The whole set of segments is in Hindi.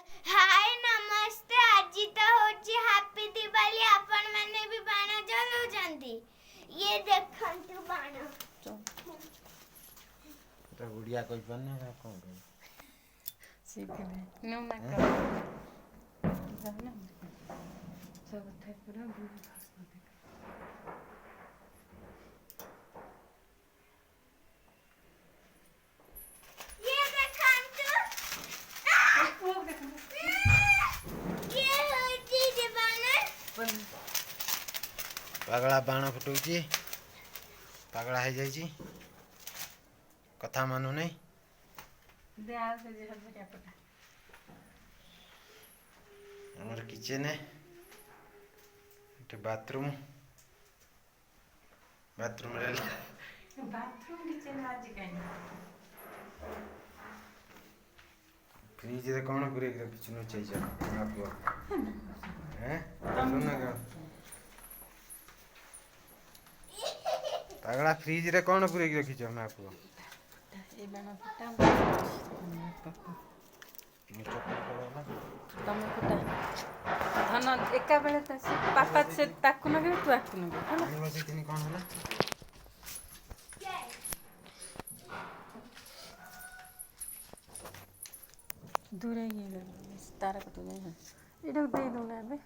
हाय नमस्ते आज तो होची हैप्पी दिवाली आपण माने भी बाण जलुचंती ये देखंतु बाण तो गुड़िया कोई बनने का कौन है सीख ले नो ना कर जाना सब थे पूरा बुरी भाषा देख ये देखंतु ये होची दिवाली पगला बाण फुटुची पगला है जाई कथा मानु नहीं दे आ से जे हल्ला क्या पता हमर किचन है इटे बाथरूम बाथरूम रे बाथरूम किचन आज कहीं फ्रिज रे कोन पुरे के किचन चाहिए आपको हैं सुन ना पगला फ्रिज रे कोन पुरे के रखी हम आपको ये बना फटा मैं चप्पल पड़ला तमे फटा धन एका बेले त से पापा से ताकु न तू आकु न पानी बसी तिनी कोन होला दूर ये तारा को तो नहीं है इधर दे दूंगा अबे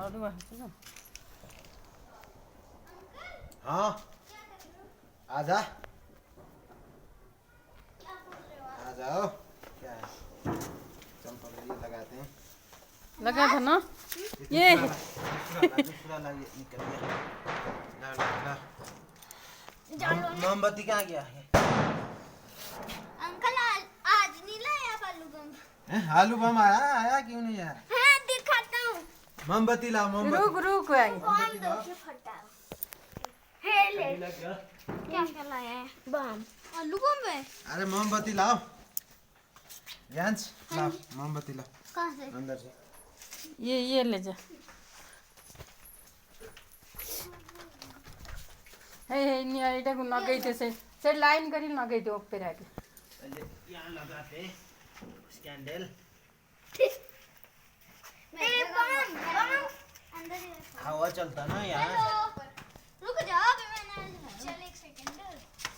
और वहां से ना हां आजा आ जाओ क्या है चंपल ये लगाते हैं लगा था ना ये दूसरा लगे निकल गया ला मोमबत्ती कहाँ गया है अंकल आज नहीं लाया आलू बम आलू बम आया क्यों नहीं यार हां दिखाता हूं मोमबत्ती लाओ मोमबत्ती रुक आई बम दो से फटा हे ले क्या क्या लाया है बम आलू बम है अरे मोमबत्ती लाओ यांस लाओ मोमबत्ती लाओ कहां से अंदर से ये ले जा हे नि एटा को नगैते से लाइन करी नगैते ऊपर आके यहाँ लगाते कैंडल मेरे बम अंदर ही हवा चलता ना यहाँ रुक जाओ अभी मैंने चल एक सेकंड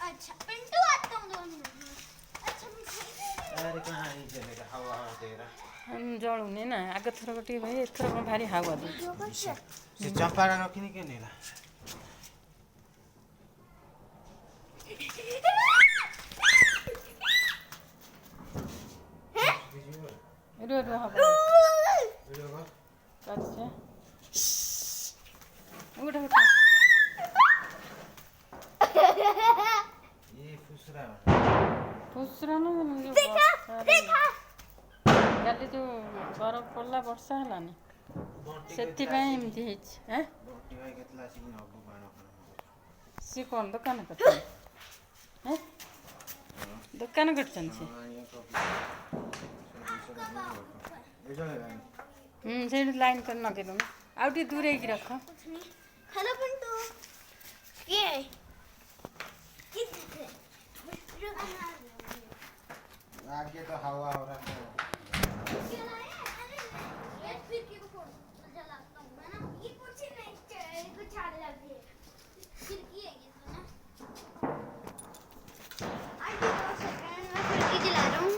अच्छा पिंटू आता हूं 2 मिनट अच्छा मुझे अरे कहाँ नहीं चलेगा हवा दे रहा हम जळू ने ना आगे थर गोटी भाई एथर को भारी हावा दे से चंपारा रखनी के नहीं ला रो हवा वीडियो को अच्छा उठ उठ ये फुसरा खुसरा ना देखा काली जो बरफ पड़ला वर्षा हलानी सेति ପାଇଁ ଏମିତି ହେଇଛି हैं बोटी भाई कितना सीन अब बाणो कर सी कौन दुकान करते हैं दुकान करछन से ये चलेगा से लाइन कर न देनु आउ टी दूर ही रख हेलो पिंटू ये कितने आगे तो हवा हो रहा है ये लाया अरे ये फिर की को जलाता हूं मैं ना ये कुछ नहीं कुछ छाड़ लगी है फिर की है ये तो ना आई 2 सेकंड मैं फिर की जला रहा हूं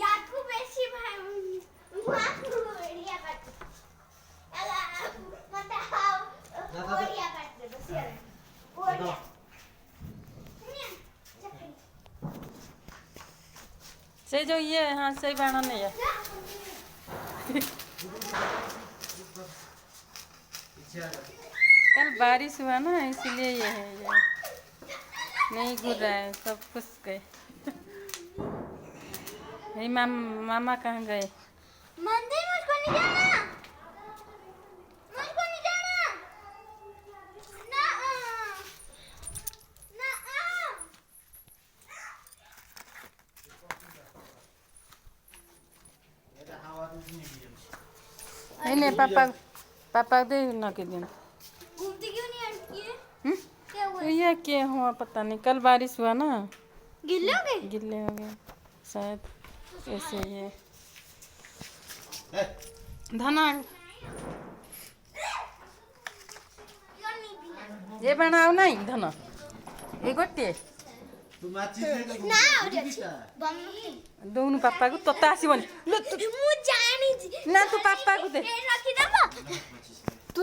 याकू बेसी भाई वाकू बढ़िया काट अला मत आओ बढ़िया काट दे बस यार बढ़िया से जो ये हाँ सही बाणा नहीं है कल बारिश हुआ ना इसलिए ये है ये नहीं गिर रहा है सब कुछ गए नहीं मामा कहाँ गए मंदिर मुझको नहीं जाना मुझको नहीं जाना ना ना ये तो हवा तो नहीं भी नहीं पापा पापा दे न के दिन घूमती क्यों नहीं आंटी ये हम्म? क्या हुआ ये क्या हुआ पता नहीं, कल बारिश हुआ ना, गिल्ले हो गए। गिल्ले हो गए शायद, ऐसे ये धना ये बनाओ नहीं धना ये गोटे तू माचिस ले ले ना हो जाए बम दोनों पापा को तोता आसीबनी लो मु जानी ना तू पापा को दे ए रखी दबा तू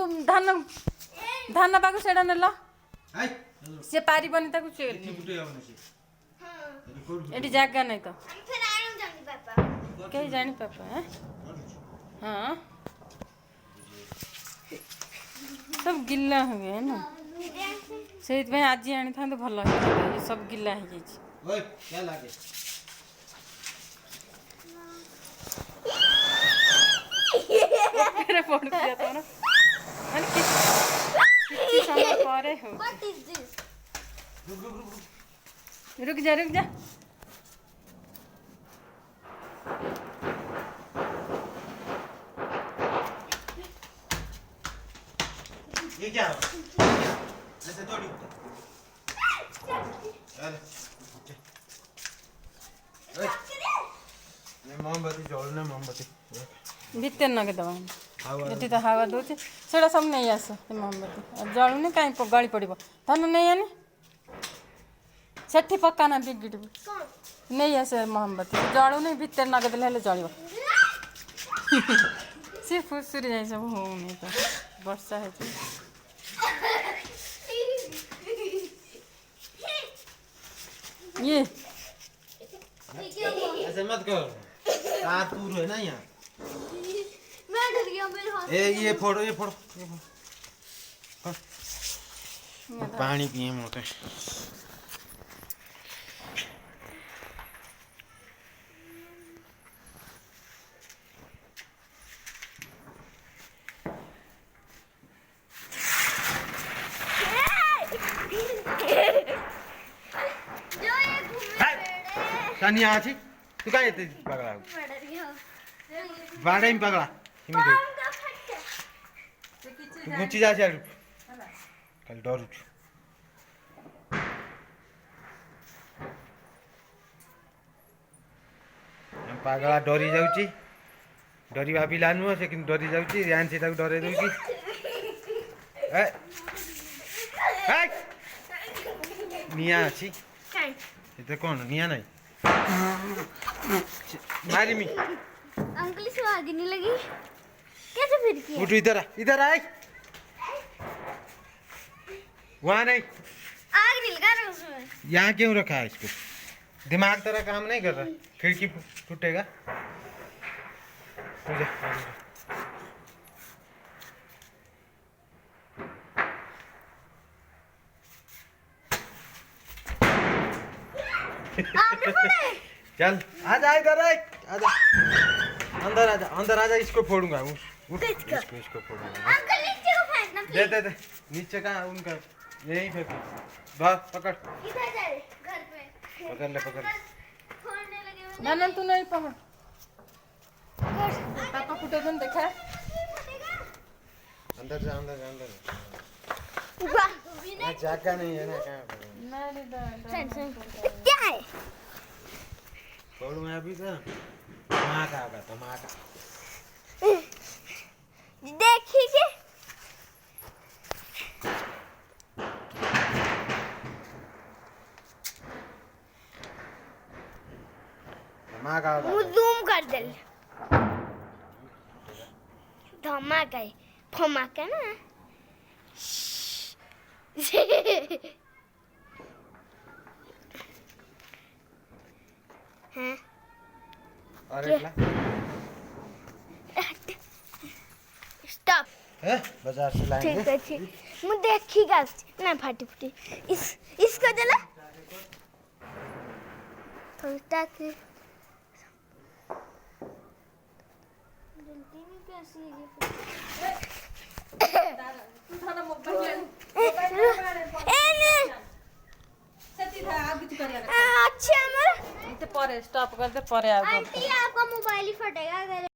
धान पाको सेडा नेल हाय से पारिबनी ताकू से एठी फुटे आउन से हां एटी जागा नहीं तो हम फिर आएं जानी पापा कहीं जानी पापा हैं हाँ सब गिल्ला हो गए ना से आज आनी था तो भल ये सब गिल्ला हो जाए ओए क्या लागे मेरे फोन किया था ना मैंने किसी समय परे हो व्हाट इज दिस रुक जा ये क्या ऐसे दौड़ी चल ये मोमबत्ती जलने मोमबत्ती भितर नगे दबा हावा ये तो हवा दूचे सेटा सब नहीं आस मोमबत्ती जलुनी कहीं गली पड़ो धन नहीं आनी सेठी पकाना बिगिड़ कौन नहीं आसे मोमबत्ती जलुनी भितर नगे देले जल सी फुसुरी जाए सब होनी तो वर्षा है ये ऐसे मत कर तार तूर है ना यहाँ मैं डर गया मेरे हाथ ये फोड़ो पानी पिए मोटे जो ये घूमे पेड़े कनी आछि तू काय येते पगला मैं डर गया बाड़े में पगला हिमी दे काम का फट तू गुची जा छाड़ कल डरू छु हम पगला डरी जाउची डरी भाबी लानु से किन डरी जाउची रियान से ताको डरे दउची ए ए निया अछि काई ये कौन निया नहीं मारी मी अंकल से आग नहीं लगी कैसे फिर किया उठ इधर आए वहाँ नहीं आग नहीं लगा रहा उसमें यहाँ क्यों रखा है इसको दिमाग तेरा काम नहीं कर रहा खिड़की टूटेगा तू जा आपने फोड़ा चल आजा इधर आए आजा अंदर आजा इसको फोड़ूंगा इसको फोड़ूंगा अंकल नीचे को फेंकना दे प्लीज दे नीचे कहाँ उनका यही फेंक बस पकड़ इधर जा रे घर पे पकड़ ले फोड़ने लगे ना तू नहीं पकड़ पापा फुटे तुम देखा अंदर जा वाह जागा नहीं है ना कहाँ क्या है फोड़ूंगा अभी तो धमाका देखिए धमाका वो जूम कर दे धमाका है फमाका ना हैं अरे स्टॉप बाजार से लाएंगे ठीक है ठीक मैं देखिएगा ना फाटी फूटी इसको जला तो तक जल्दी में कैसी है अच्छा परे स्टॉप कर दे परे आंटी आपका मोबाइल ही फटेगा अगर